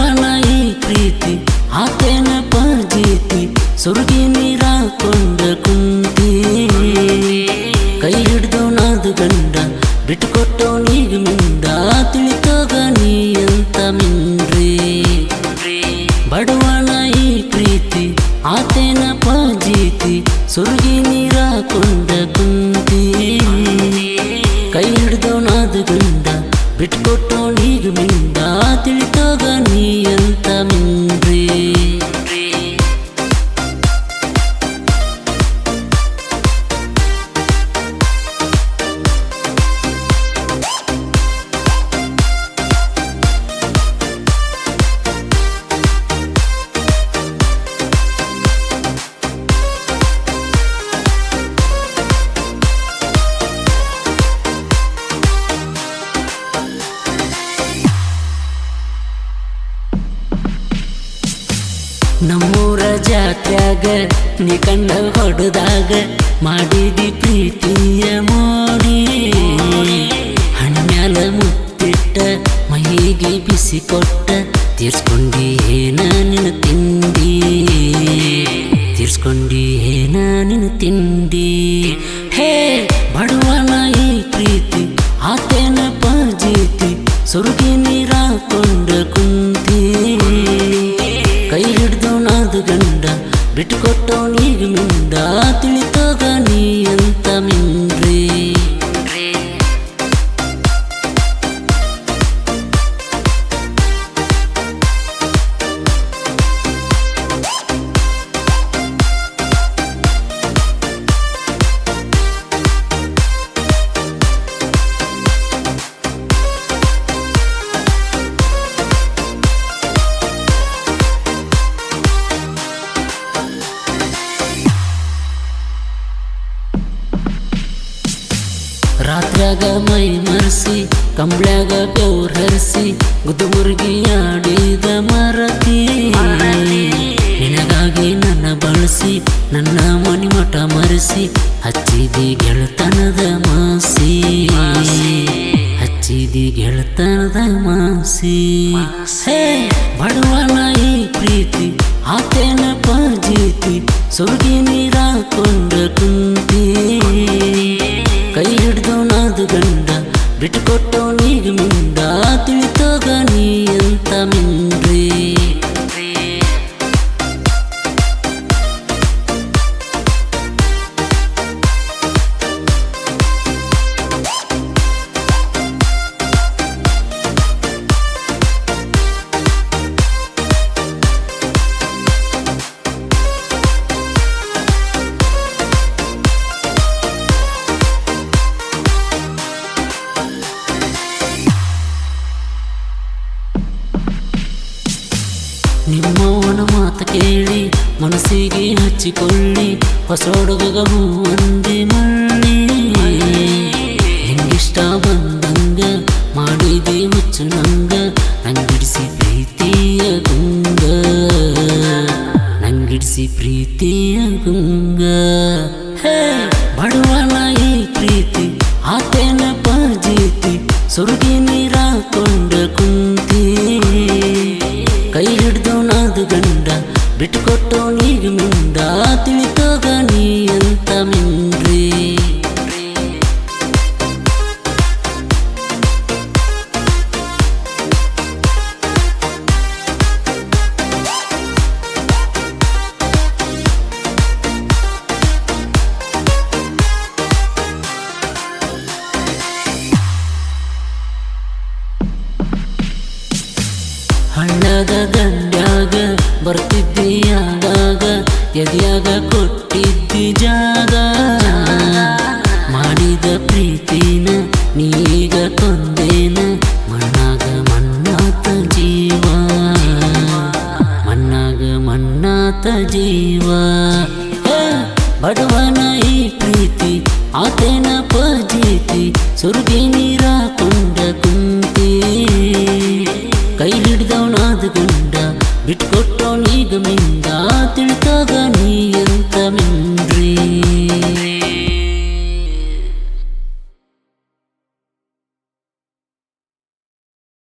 ಬಡವನ ಈ ಪ್ರೀತಿ ಆತೇನ ಪಜೀತಿ ಸುರುಗಿ ನೀರ ಕೊಂಡ ಕುಂತಿ ಕೈ ಹಿಡ್ದು ನಾದು ಗಂಡ ಬಿಟ್ಟುಕೊಟ್ಟೋ ನೀಗ ಮಿಂದ ತಿಳಿತೋಗ ನೀ ಅಂತ ಮಿಂಡ್ರಿ ಬಡವನ ಈ ಪ್ರೀತಿ ಆತೇನ ಪಜೀತಿ ಸುರುಗಿ ನೀರ ಕೊಂಡ ಕುಂತಿ ಕೈ ಹಿಡ್ದು ನಾದು ಗಂಡ ಬಿಟ್ಕೊಟ್ಟೋ ನೀಗ ಮಿಂದ ತಿಳಿತೋಗ ನೀ ಅಂತ ಮಿಂಡ್ರಿ ನಮ್ಮೂರ ಜಾತ್ಯಾಗ ನೀ ಕಂಡ ಹೊಡೆದಾಗ ಮಾಡಿದಿ ಪ್ರೀತಿಯ ಮೋಡಿ ಹಣ್ಮ್ಯಾಲ ಮುತ್ತಿಟ್ಟ ಮೈಗೆ ಬಿಸಿ ಕೊಟ್ಟ ತೀರ್ಸ್ಕೊಂಡಿ ಏನ ನಿನ್ನ ತಿಂಡಿ ತೀರ್ಸ್ಕೊಂಡಿ ಏನ ನಿನ್ನ ತಿಂಡಿ ಹೇ ಬಡವನ ಈ ಪ್ರೀತಿ ಆತೇನ ಪಜೀತಿ ಸುರುಗಿ ನೀರ ಕೊಂಡ ಕುಂತಿ ಕೈ ಹಿಡ್ದು ನಾದು ಗಂಡ ಬಿಟ್ಟುಕೊಟ್ಟೋ ನೀಗ ಮಿಂದ ತಿಳಿತೋಗ ನೀ ಅಂತ ಮಿಂಡ್ರಿ ರಾತ್ರ್ಯಾಗ ಮೈ ಮರೆಸಿ ಕಂಬ್ಳ್ಯಾಗ ಬೆವ್ರ ಹರಿಸಿ ಗುದ್ದು ಮುರುಗಿ ಆಡಿದ ಮರತಿ ನಿನಗಾಗಿ ನನ್ನ ಬಳಸಿ ನನ್ನ ಮನಿ ಮಠ ಮರೆಸಿ ಹಚ್ಚಿದಿ ಗೆಳತನದ ಮಾಸಿ ಹಚ್ಚಿದಿ ಗೆಳತನದ ಮಾಸಿ ಹೇ ಬಡವನ ಈ ಪ್ರೀತಿ ಆತೇನ ಪಜೀತಿ ಸುರುಗಿ ನೀರ ಕೊಂಡ ಕುಂತಿ ಕೈ ಹಿಡ್ದು ನಾದು ಗಂಡ ಬಿಟ್ಟುಕೊಟ್ಟೋ ನೀಗ ಮಿಂದ ತಿಳಿತೋಗ ನೀ ಅಂತ ಮಿಂಡ್ರಿ ನಿಮ್ಮವನ ಮಾತು ಕೇಳಿ ಮನಸ್ಸಿಗೆ ಹಚ್ಚಿಕೊಳ್ಳಿ ಹೊಸ ಹುಡುಗ ಹೂ ಅಂದಿ ಮಳ್ಳಿ ಹಿಂಗಿಷ್ಟ ಬಂದಂಗ ಮಾಡಿದಿ ಹುಚ್ಚು ನಂಗ ನಂಗಿಡಿಸಿ ಪ್ರೀತಿಯ ಗುಂಗ ನಂಗಿಡಿಸಿ ಪ್ರೀತಿಯ ಗುಂಗ ಹೇ ಬಡವನ ಈ ಪ್ರೀತಿ ಆತೇನ ಪಜೀತಿ ಸುರುಗಿ ನೀರ ಕೊಂಡ ಕುಂತಿ ಕೈ ಹಿಡ್ದು ನಾದು ಗಂಡ ಬಿಟ್ಟುಕೊಟ್ಟೋ ನೀಗ ಮಿಂದ ತಿಳಿತೋಗ ನೀ ಅಂತ ಮಿಂಡ್ರಿ ಹಳ್ಳದ ದಂಡ್ಯಾಗ ಬರ್ತಿದ್ದಿ ಆಗಾಗ ಎದ್ಯಾಗ ಕೊಟ್ಟಿದ್ದಿ ಜಾಗ ಮಾಡಿದ ಪ್ರೀತಿನ ನೀಗ ಕೊಂದೇನ ಮಣ್ಣಾಗ ಮಣ್ಣಾತ ಜೀವ ಮಣ್ಣಾಗ ಮಣ್ಣಾತ ಜೀವ ಬಡವನ ಈ ಪ್ರೀತಿ ಆತೇನ ಪಜೀತಿ ಸುರುಗಿ ನೀರ ಕೊಂಡ ಕುಂತಿ ಕೈ ಹಿಡ್ದವನಾದ ಗಂಡ ಬಿಟ್ಕೊಟ್ಟೋ ನೀಗ ಮಿಂದ ತಿಳಿತಾಗ ನೀ ಅಂತ ಮಿಂಡ್ರಿ